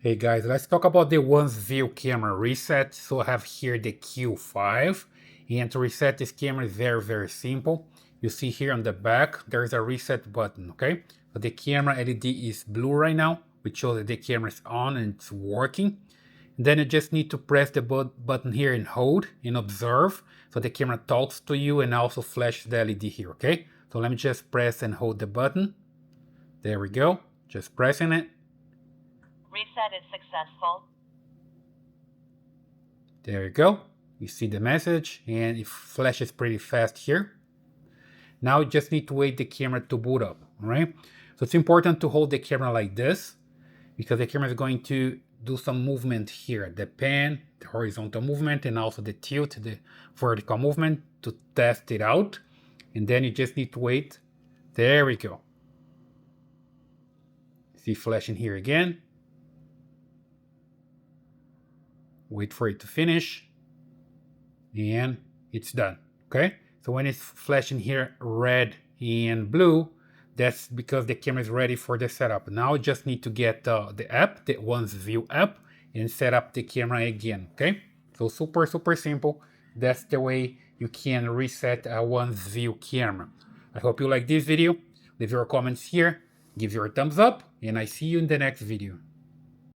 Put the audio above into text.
Hey guys, let's talk about the WansView camera reset. So I have here the Q5, and to reset this camera is very simple. You see here on the back there's a reset button, okay? So the camera LED is blue right now, which shows that the camera is on and it's working. And then you just need to press the button here and hold and observe, so the camera talks to you and also flashes the LED here, okay? So let me just press and hold the button. There we go, just pressing it. Reset is successful. There you go. You see the message and it flashes pretty fast here. Now you just need to wait the camera to boot up, all right? So it's important to hold the camera like this because the camera is going to do some movement here. The pan, the horizontal movement, and also the tilt, the vertical movement to test it out. And then you just need to wait. There we go. See flashing here again. Wait for it to finish and it's done. Okay, so when it's flashing here red and blue, that's because the camera is ready for the setup. Now you just need to get the app, the WansView app, and set up the camera again. Okay, so super simple. That's the way you can reset a WansView camera. I hope you like this video. Leave your comments here, give your thumbs up, and I see you in the next video.